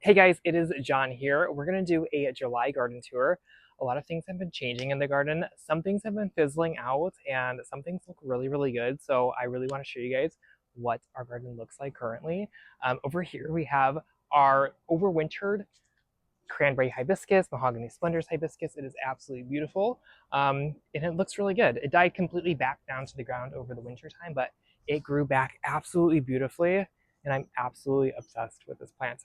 Hey guys, it is John here. We're going to do a July garden tour. A lot of things have been changing in the garden. Some things have been fizzling out and some things look really, really good. So I really want to show you guys what our garden looks like currently. Over here we have our overwintered cranberry hibiscus, mahogany splendors hibiscus. It is absolutely beautiful, and it looks really good. It died completely back down to the ground over the winter time, but it grew back absolutely beautifully, and I'm absolutely obsessed with this plant.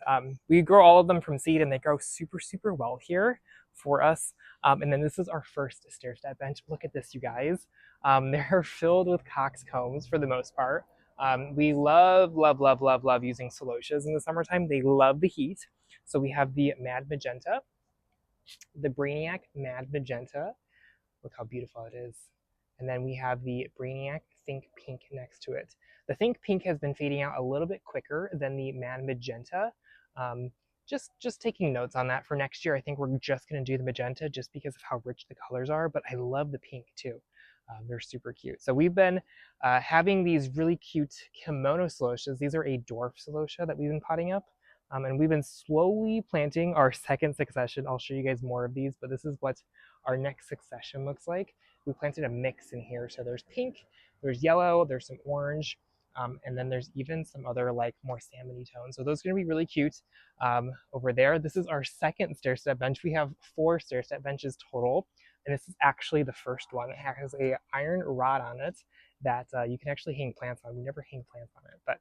We grow all of them from seed, and they grow super, super well here for us. And then this is our first stair step bench. Look at this, you guys. They're filled with coxcombs for the most part. We love, love, love, love, love using celosias in the summertime. They love the heat. So we have the Mad Magenta, the Brainiac Mad Magenta. Look how beautiful it is. And then we have the Brainiac Think Pink next to it. The Think Pink has been fading out a little bit quicker than the Mad Magenta. Just taking notes on that for next year. I think we're just going to do the magenta just because of how rich the colors are, but I love the pink too. They're super cute. So we've been having these really cute kimono celosias. These are a dwarf celosia that we've been potting up. And we've been slowly planting our second succession. I'll show you guys more of these, but this is what our next succession looks like. We planted a mix in here. So there's pink, there's yellow, there's some orange, and then there's even some other like more salmony tones. So those are gonna be really cute over there. This is our second stair step bench. We have 4 stair step benches total, and this is actually the first one. It has a iron rod on it that you can actually hang plants on. We never hang plants on it, but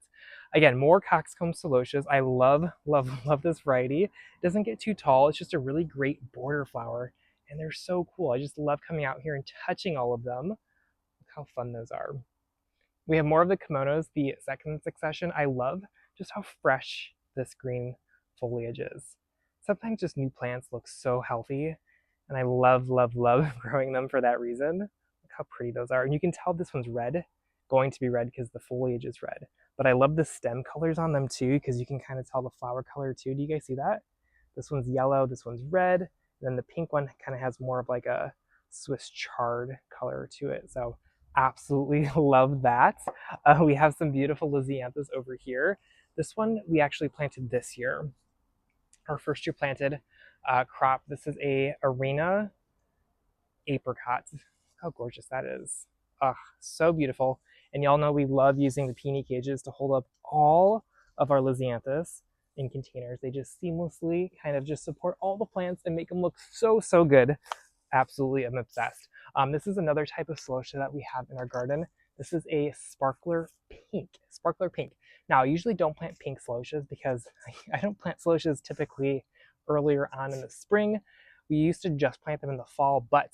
again, more coxcomb celosias. I love, love, love this variety. It doesn't get too tall. It's just a really great border flower, and they're so cool. I just love coming out here and touching all of them. Look how fun those are. We have more of the kimonos, the second succession. I love just how fresh this green foliage is. Sometimes just new plants look so healthy, and I love, love, love growing them for that reason. Look how pretty those are. And you can tell this one's red, going to be red because the foliage is red. But I love the stem colors on them too, because you can kind of tell the flower color too. Do you guys see that? This one's yellow, this one's red, and then the pink one kind of has more of like a Swiss chard color to it. So absolutely love that. We have some beautiful lisianthus over here. This one we actually planted this year. Our first year planted crop. This is a arena apricot. Look how gorgeous that is. Ugh, so beautiful. And y'all know we love using the peony cages to hold up all of our lisianthus in containers. They just seamlessly kind of just support all the plants and make them look so, so good. Absolutely, I'm obsessed. This is another type of celosia that we have in our garden. This is a sparkler pink. Sparkler pink. Now, I usually don't plant pink celosias because I don't plant celosias typically earlier on in the spring. We used to just plant them in the fall, but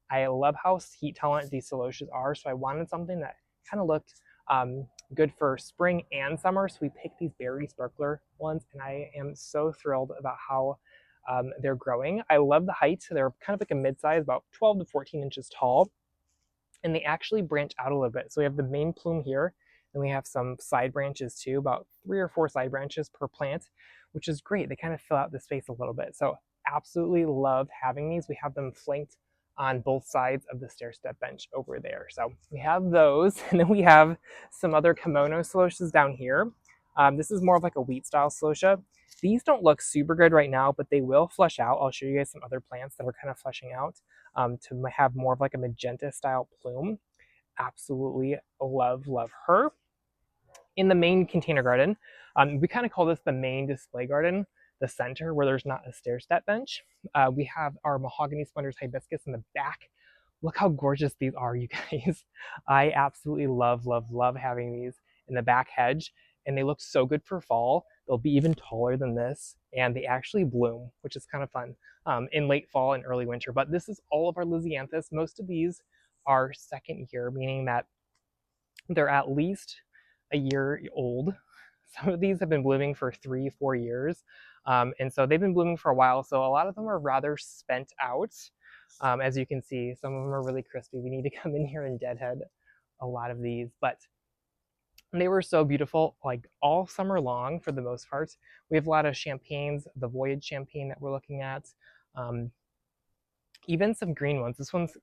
I love how heat tolerant these celosias are, so I wanted something that kind of looked good for spring and summer. So we picked these berry sparkler ones, and I am so thrilled about how they're growing. I love the height. They're kind of like a mid-size, about 12 to 14 inches tall, and they actually branch out a little bit. So we have the main plume here, and we have some side branches too, about 3 or 4 side branches per plant, which is great. They kind of fill out the space a little bit. So absolutely love having these. We have them flanked on both sides of the stair step bench over there. So we have those, and then we have some other kimono celosias down here. This is more of like a wheat style celosia. These don't look super good right now, but they will flush out. I'll show you guys some other plants that are kind of flushing out to have more of like a magenta style plume. Absolutely love, love her. In the main container garden, we kind of call this the main display garden, the center where there's not a stair step bench. We have our mahogany splendors hibiscus in the back. Look how gorgeous these are, you guys. I absolutely love, love, love having these in the back hedge, and they look so good for fall. They'll be even taller than this, and they actually bloom, which is kind of fun in late fall and early winter. But this is all of our lisianthus. Most of these are second year, meaning that they're at least a year old. Some of these have been blooming for 3-4 years. And so they've been blooming for a while. So a lot of them are rather spent out. As you can see, some of them are really crispy. We need to come in here and deadhead a lot of these, but they were so beautiful, like all summer long for the most part. We have a lot of champagnes, the Voyage champagne that we're looking at. Even some green ones. This one's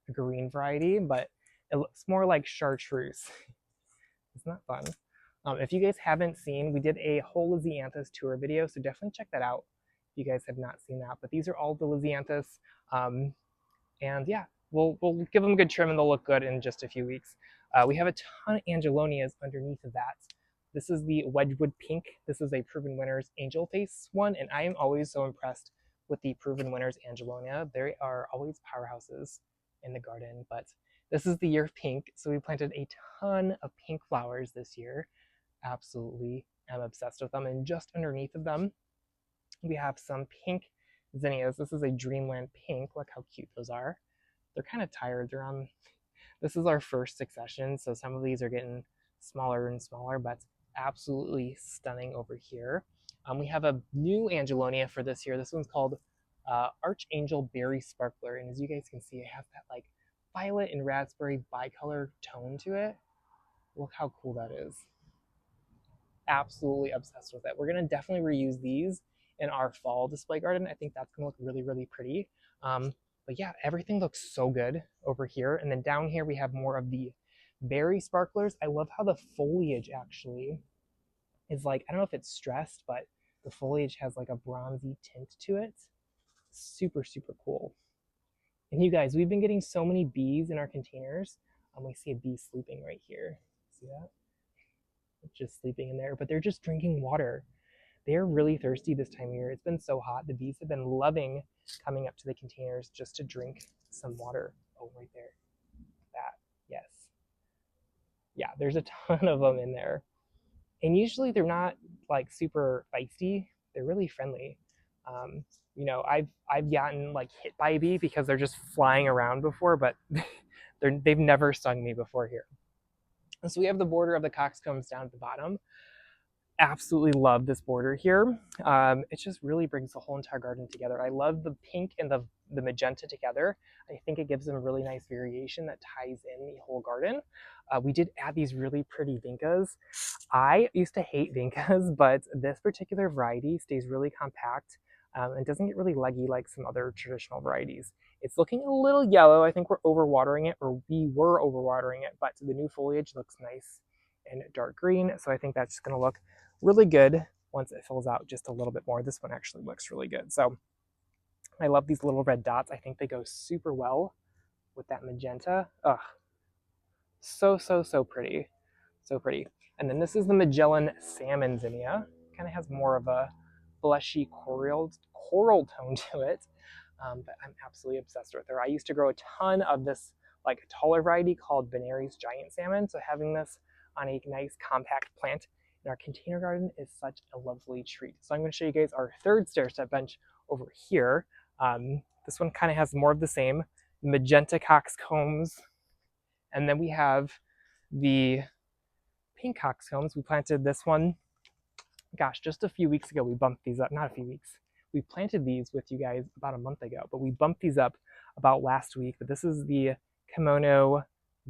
a green variety, but it looks more like chartreuse. Isn't that fun? If you guys haven't seen, we did a whole lisianthus tour video, so definitely check that out if you guys have not seen that. But these are all the lisianthus, and yeah, we'll give them a good trim and they'll look good in just a few weeks. We have a ton of angelonias underneath of that. This is the Wedgwood Pink. This is a Proven Winners Angel Face one, and I am always so impressed with the Proven Winners Angelonia. They are always powerhouses in the garden, but this is the year of pink, so we planted a ton of pink flowers this year. Absolutely am obsessed with them. And just underneath of them, we have some pink zinnias. This is a Dreamland Pink. Look how cute those are. They're kind of tired. They're on, this is our first succession, so some of these are getting smaller and smaller, but absolutely stunning over here. We have a new Angelonia for this year. This one's called Archangel Berry Sparkler, and as you guys can see, it has that like violet and raspberry bicolor tone to it. Look how cool that is. Absolutely obsessed with it. We're gonna definitely reuse these in our fall display garden. I think that's gonna look really, really pretty. But yeah, everything looks so good over here. And then down here we have more of the berry sparklers. I love how the foliage actually is like, I don't know if it's stressed, but the foliage has like a bronzy tint to it. Super, super cool. And you guys, we've been getting so many bees in our containers. We see a bee sleeping right here. See that? Just sleeping in there, but they're just drinking water. They're really thirsty this time of year. It's been so hot. The bees have been loving coming up to the containers just to drink some water. Oh, right there. That, yes. Yeah, there's a ton of them in there. And usually they're not like super feisty. They're really friendly. You know, I've gotten like hit by a bee because they're just flying around before, but they've never stung me before here. And so we have the border of the coxcombs down at the bottom. Absolutely love this border here. It just really brings the whole entire garden together. I love the pink and the magenta together. I think it gives them a really nice variation that ties in the whole garden. We did add these really pretty vincas. I used to hate vincas, but this particular variety stays really compact and doesn't get really leggy like some other traditional varieties. It's looking a little yellow. I think we're overwatering it, or we were overwatering it, but the new foliage looks nice and dark green. So I think that's just gonna look really good once it fills out just a little bit more. This one actually looks really good. So I love these little red dots. I think they go super well with that magenta. Ugh, so, so, so pretty. So pretty. And then this is the Magellan Salmon Zinnia. Kind of has more of a blushy coral tone to it. But I'm absolutely obsessed with her. I used to grow a ton of this like taller variety called Benary's Giant Salmon. So having this on a nice compact plant in our container garden is such a lovely treat. So I'm going to show you guys our third stair step bench over here. This one kind of has more of the same magenta coxcombs. And then we have the pink coxcombs. We planted this one, gosh, just a few weeks ago. We bumped these up, not a few weeks. We planted these with you guys about a month ago, but we bumped these up about last week. But this is the Kimono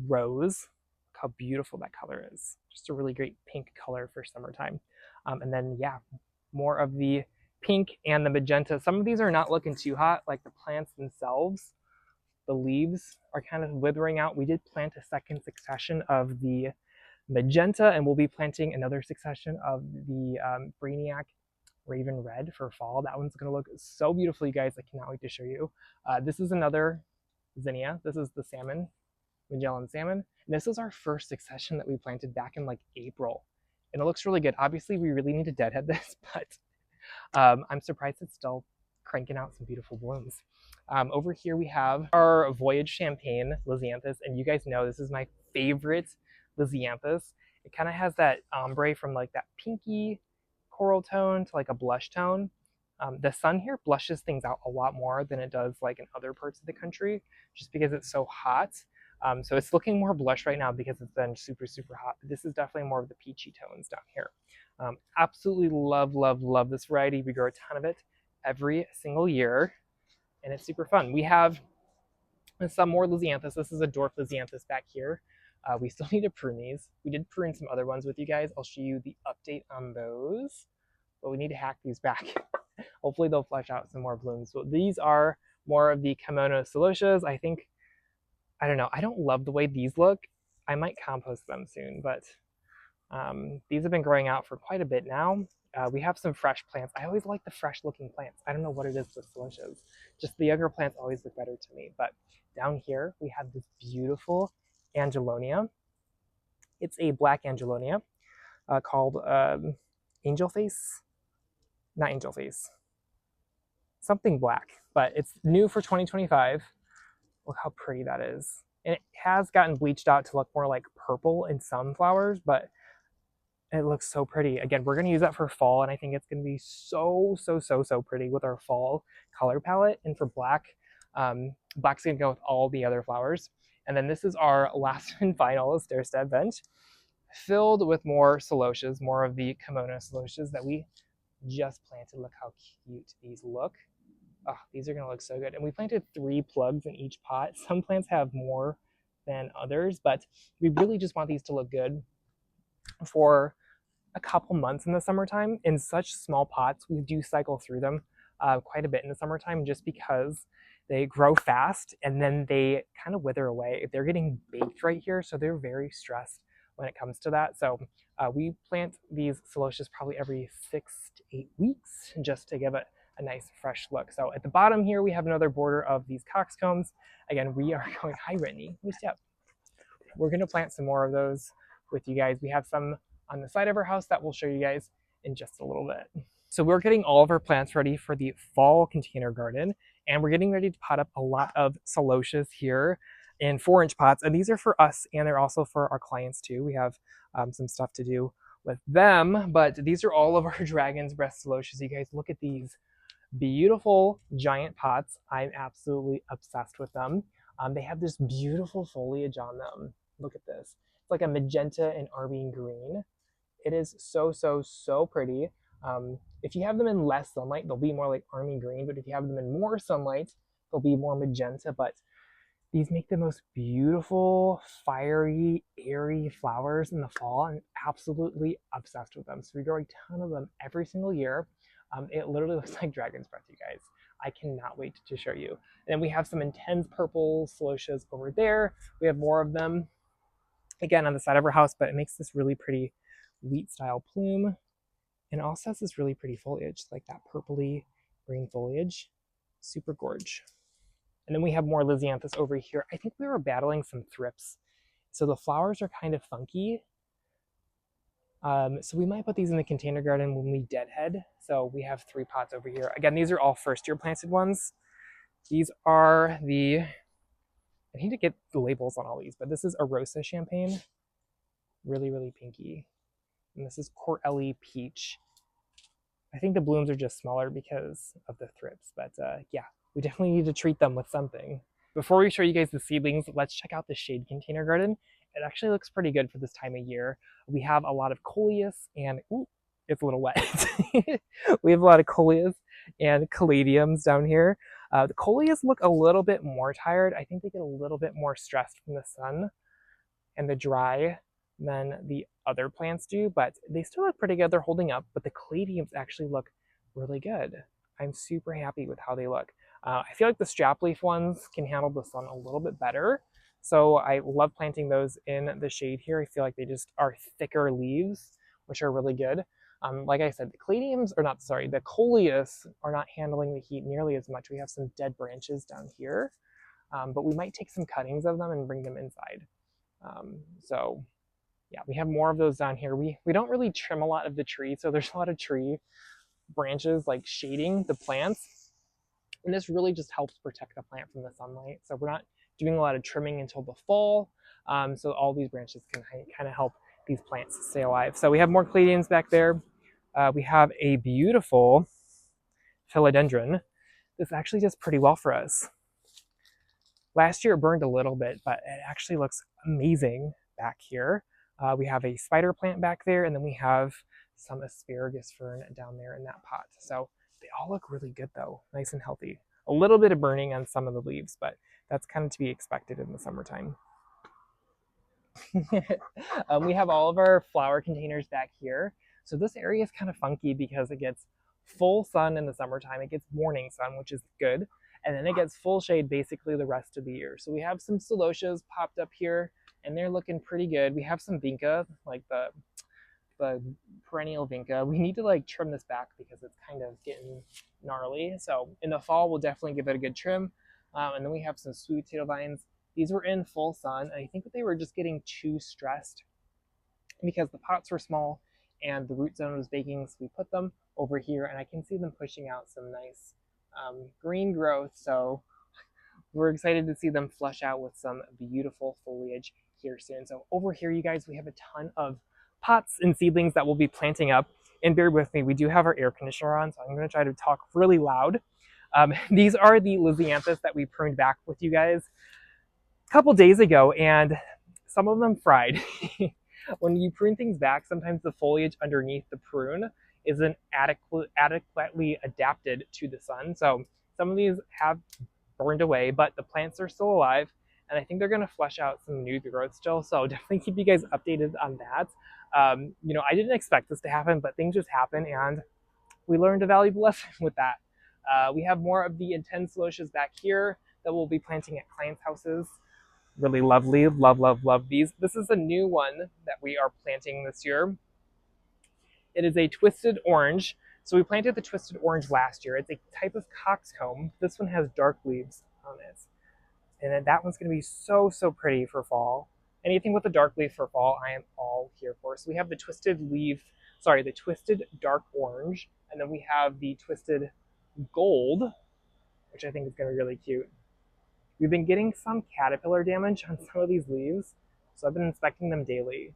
Rose. Look how beautiful that color is. Just a really great pink color for summertime. And then, yeah, more of the pink and the magenta. Some of these are not looking too hot, like the plants themselves. The leaves are kind of withering out. We did plant a second succession of the magenta, and we'll be planting another succession of the Brainiac Raven Red for fall. That one's going to look so beautiful, you guys. I cannot wait to show you. This is another zinnia. This is the salmon, Magellan salmon. And this is our first succession that we planted back in like April. And it looks really good. Obviously, we really need to deadhead this, but I'm surprised it's still cranking out some beautiful blooms. Over here we have our Voyage Champagne lisianthus, and you guys know this is my favorite lisianthus. It kind of has that ombre from like that pinky coral tone to like a blush tone. The sun here blushes things out a lot more than it does like in other parts of the country, just because it's so hot. So it's looking more blush right now because it's been super, super hot. But this is definitely more of the peachy tones down here. Absolutely love, love, love this variety. We grow a ton of it every single year, and it's super fun. We have some more lisianthus. This is a dwarf lisianthus back here. We still need to prune these. We did prune some other ones with you guys. I'll show you the update on those, but we need to hack these back. Hopefully they'll flesh out some more blooms. So these are more of the kimono celosias. I don't know. I don't love the way these look. I might compost them soon, but These have been growing out for quite a bit now. We have some fresh plants. I always like the fresh looking plants. I don't know what it is with celosias. Just the younger plants always look better to me. But down here we have this beautiful Angelonia. It's a black Angelonia called Angel Face. Not Angel Face. Something black. But it's new for 2025. Look how pretty that is. And it has gotten bleached out to look more like purple in some flowers, but it looks so pretty. Again, we're going to use that for fall, and I think it's going to be so pretty with our fall color palette. And for black, black's going to go with all the other flowers. And then this is our last and final stair step bench, filled with more celosias, more of the kimono celosias that we just planted. Look how cute these look. Oh, these are going to look so good. And we planted 3 plugs in each pot. Some plants have more than others, but we really just want these to look good for a couple months in the summertime. In such small pots, we do cycle through them quite a bit in the summertime just because they grow fast and then they kind of wither away. They're getting baked right here, so they're very stressed when it comes to that. So we plant these celosias probably every 6 to 8 weeks just to give it a nice fresh look. So at the bottom here, we have another border of these coxcombs. Again, we are going, hi Brittany, what's up? We're going to plant some more of those with you guys. We have some on the side of our house that we'll show you guys in just a little bit. So we're getting all of our plants ready for the fall container garden, and we're getting ready to pot up a lot of celosias here in 4-inch pots. And these are for us, and they're also for our clients too. We have some stuff to do with them, but these are all of our dragon's breast celosias. You guys, look at these beautiful giant pots. I'm absolutely obsessed with them. They have this beautiful foliage on them. Look at this. It's like a magenta and army green. It is so pretty. If you have them in less sunlight, they'll be more like army green, but if you have them in more sunlight, they'll be more magenta. But these make the most beautiful, fiery, airy flowers in the fall. I'm absolutely obsessed with them. So we grow a ton of them every single year. It literally looks like dragon's breath, you guys. I cannot wait to show you. And then we have some intense purple celosias over there. We have more of them, again, on the side of our house, but it makes this really pretty wheat style plume. And also has this really pretty foliage, like that purpley green foliage. Super gorge. And then we have more lisianthus over here. I think we were battling some thrips. So the flowers are kind of funky. So we might put these in the container garden when we deadhead. So we have 3 pots over here. Again, these are all first year planted ones. These are the, I need to get the labels on all these, but this is Arosa champagne. Really pinky. And this is Corelli peach. I think the blooms are just smaller because of the thrips, but yeah, we definitely need to treat them with something. Before we show you guys the seedlings, let's check out the shade container garden. It actually looks pretty good for this time of year. We have a lot of coleus and, ooh, it's a little wet. We have a lot of coleus and caladiums down here. The coleus look a little bit more tired. I think they get a little bit more stressed from the sun and the dry than the other plants do, but they still look pretty good. They're holding up, but the caladiums actually look really good. I'm super happy with how they look. I feel like the strap leaf ones can handle the sun a little bit better. So I love planting those in the shade here. I feel like they just are thicker leaves, which are really good. Like I said, the caladiums are not, sorry, the coleus are not handling the heat nearly as much. We have some dead branches down here, but we might take some cuttings of them and bring them inside. So yeah, we have more of those down here. We don't really trim a lot of the tree, so there's a lot of tree branches like shading the plants. And this really just helps protect the plant from the sunlight. So we're not doing a lot of trimming until the fall. So all these branches can kind of help these plants stay alive. So we have more caladiums back there. We have a beautiful philodendron. This actually does pretty well for us. Last year it burned a little bit, but it actually looks amazing back here. We have a spider plant back there, and then we have some asparagus fern down there in that pot. So they all look really good though, nice and healthy. A little bit of burning on some of the leaves, but that's kind of to be expected in the summertime. We have all of our flower containers back here. So this area is kind of funky because it gets full sun in the summertime. It gets morning sun, which is good. And then it gets full shade basically the rest of the year. So we have some celosias popped up here, and they're looking pretty good. We have some vinca, like the the perennial vinca. We need to like trim this back because it's kind of getting gnarly. So in the fall, we'll definitely give it a good trim. And then we have some sweet potato vines. These were in full sun. And I think that they were just getting too stressed because the pots were small and the root zone was baking. So we put them over here and I can see them pushing out some nice green growth. So we're excited to see them flush out with some beautiful foliage here soon. So over here, you guys, we have a ton of pots and seedlings that we'll be planting up. And bear with me, we do have our air conditioner on, so I'm going to try to talk really loud. These are the lisianthus that we pruned back with you guys a couple days ago, and some of them fried. When you prune things back, sometimes the foliage underneath the prune isn't adequately adapted to the sun. So some of these have burned away, but the plants are still alive, and I think they're going to flush out some new growth still. So definitely keep you guys updated on that. You know, I didn't expect this to happen, but things just happen, and we learned a valuable lesson with that. We have more of the intense celosias back here that we'll be planting at clients' houses. Really lovely, love these. This is a new one that we are planting this year. It is a twisted orange. So we planted the twisted orange last year. It's a type of coxcomb. This one has dark leaves on it. And then that one's going to be so pretty for fall. Anything with a dark leaf for fall, I am all here for. So we have the twisted dark orange. And then we have the twisted gold, which I think is going to be really cute. We've been getting some caterpillar damage on some of these leaves, so I've been inspecting them daily.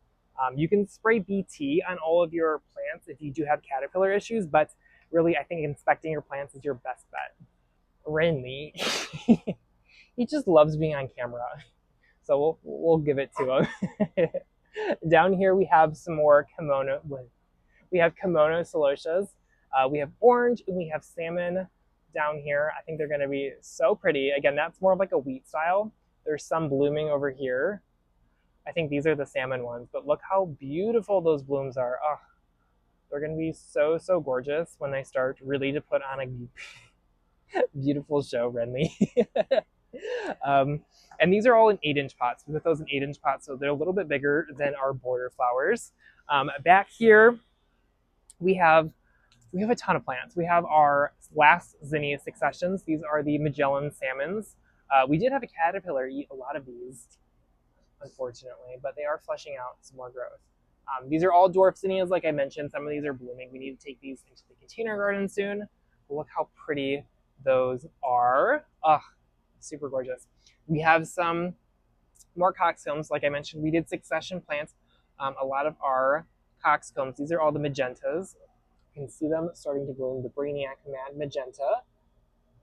You can spray BT on all of your plants if you do have caterpillar issues, but really I think inspecting your plants is your best bet. Renly, he just loves being on camera, so we'll give it to him. Down here we have some more kimono. We have kimono celosias. We have orange and we have salmon down here. I think they're going to be so pretty. Again, that's more of like a wheat style. There's some blooming over here. I think these are the salmon ones, but look how beautiful those blooms are. Oh, they're going to be so gorgeous when they start really to put on a beautiful show, Renly. And these are all in 8-inch pots. We put those in 8-inch pots, so they're a little bit bigger than our border flowers. Back here, we have a ton of plants. We have our last zinnia successions. These are the Magellan salmons. We did have a caterpillar eat a lot of these, unfortunately, but they are fleshing out some more growth. These are all dwarf zinnias, like I mentioned. Some of these are blooming. We need to take these into the container garden soon. But look how pretty those are. Oh, super gorgeous. We have some more coxcombs. Like I mentioned, we did succession plants. A lot of our coxcombs, these are all the magentas. You can see them starting to bloom, the Brainiac Mad Magenta.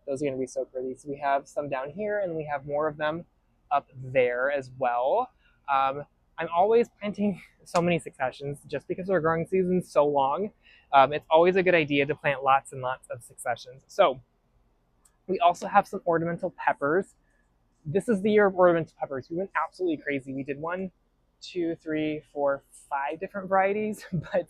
Those are going to be so pretty. So we have some down here, and we have more of them up there as well. I'm always planting so many successions just because our growing season's so long. It's always a good idea to plant lots and lots of successions. So we also have some ornamental peppers. This is the year of ornamental peppers. We went absolutely crazy. We did 1, 2, 3, 4, 5 different varieties, but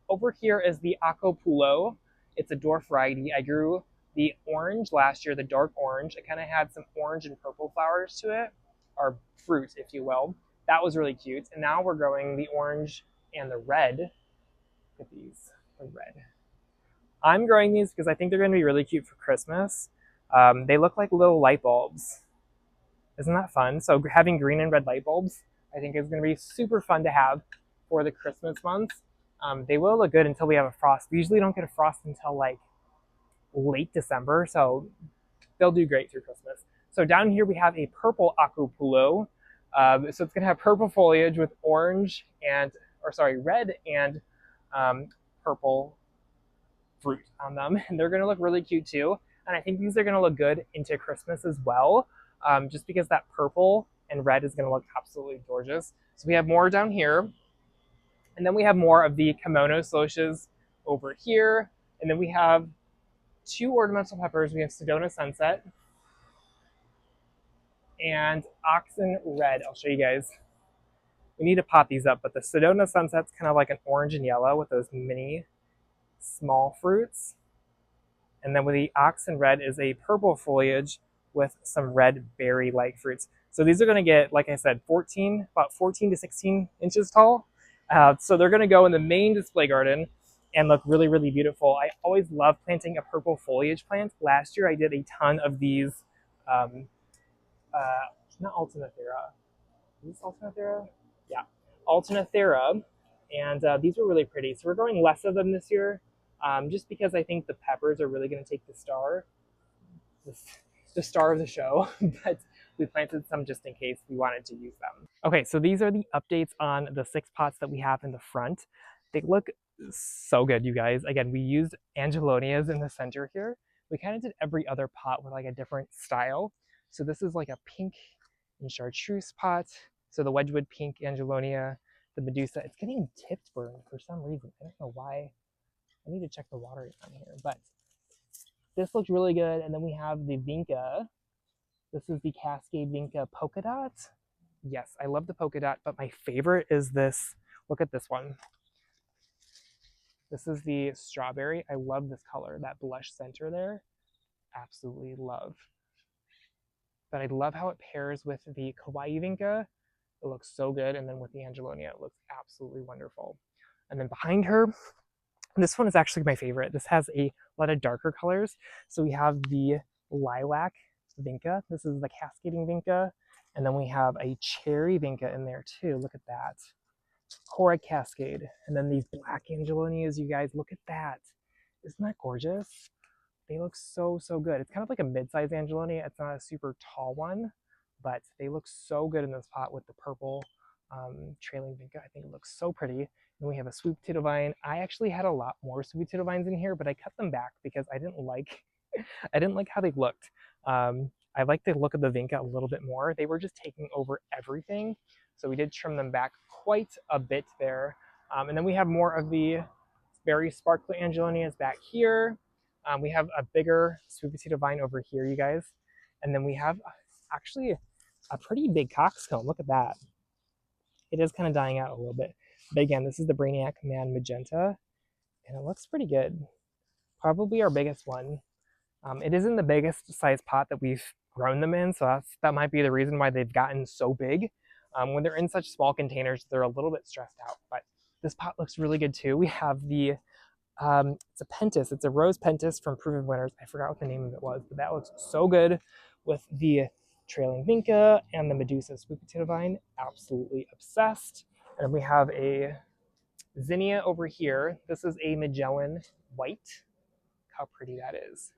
over here is the Acapulco. It's a dwarf variety. I grew the orange last year, the dark orange. It kind of had some orange and purple flowers to it, or fruit, if you will. That was really cute. And now we're growing the orange and the red. Look at these, the red. I'm growing these because I think they're going to be really cute for Christmas. They look like little light bulbs. Isn't that fun? So having green and red light bulbs, I think is going to be super fun to have for the Christmas months. They will look good until we have a frost. We usually don't get a frost until like late December, so they'll do great through Christmas. So down here we have a purple Acapulco. So it's going to have purple foliage with orange and, red and purple fruit on them. And they're going to look really cute too. And I think these are going to look good into Christmas as well, just because that purple and red is going to look absolutely gorgeous. So we have more down here. And then we have more of the kimono celosias over here. And then we have 2 ornamental peppers. We have Sedona Sunset and Oxen Red. I'll show you guys. We need to pot these up, but the Sedona Sunset's kind of like an orange and yellow with those mini small fruits. And then with the Oxen Red is a purple foliage with some red berry-like fruits. So these are going to get, like I said, about 14 to 16 inches tall. So they're going to go in the main display garden and look really, really beautiful. I always love planting a purple foliage plant. Last year I did a ton of these, um, not Alternifera. Is this Alternifera? Yeah, Alternifera. And these were really pretty. So we're growing less of them this year, just because I think the peppers are really going to take the star. This, the star of the show, but we planted some just in case we wanted to use them. Okay, so these are the updates on the 6 pots that we have in the front. They look so good, you guys. Again, we used angelonias in the center here. We kind of did every other pot with like a different style. So this is like a pink and chartreuse pot. So the Wedgwood pink angelonia, the Medusa. It's getting tip burned for some reason. I don't know why. I need to check the water on here, but this looks really good. And then we have the Vinca. This is the Cascade Vinca polka dot. Yes, I love the polka dot, but my favorite is this. Look at this one. This is the strawberry. I love this color, that blush center there. Absolutely love. But I love how it pairs with the Kawaii Vinca. It looks so good. And then with the Angelonia, it looks absolutely wonderful. And then behind her, this one is actually my favorite. This has a lot of darker colors. So we have the Lilac Vinca. This is the Cascading Vinca. And then we have a Cherry Vinca in there too. Look at that. Horrid Cascade. And then these black Angelonias, you guys, look at that. Isn't that gorgeous? They look so, so good. It's kind of like a mid-size Angelonia. It's not a super tall one, but they look so good in this pot with the purple trailing Vinca. I think it looks so pretty. And we have a sweet potato vine. I actually had a lot more sweet potato vines in here, but I cut them back because I didn't like how they looked. I like the look of the Vinca a little bit more. They were just taking over everything. So we did trim them back quite a bit there. And then we have more of the very sparkly Angelonias back here. We have a bigger sweet potato vine over here, you guys. And then we have actually a pretty big coxcomb. Look at that. It is kind of dying out a little bit. But again, this is the Brainiac Man Magenta. And it looks pretty good. Probably our biggest one. It isn't the biggest size pot that we've grown them in, so that might be the reason why they've gotten so big. When they're in such small containers, they're a little bit stressed out, but this pot looks really good too. We have the, it's a Pentis, it's a Rose Pentis from Proven Winners. I forgot what the name of it was, but that looks so good with the trailing Vinca and the Medusa sweet potato vine. Absolutely obsessed. And then we have a Zinnia over here. This is a Magellan white. Look how pretty that is.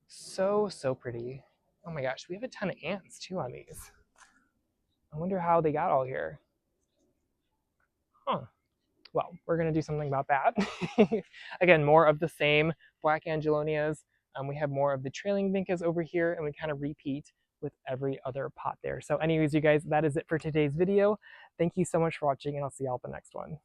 So, so pretty. Oh my gosh, we have a ton of ants too on these. I wonder how they got all here. Huh. Well, we're going to do something about that. Again, more of the same black Angelonias. We have more of the trailing Vincas over here, and we kind of repeat with every other pot there. So anyways, you guys, that is it for today's video. Thank you so much for watching, and I'll see y'all at the next one.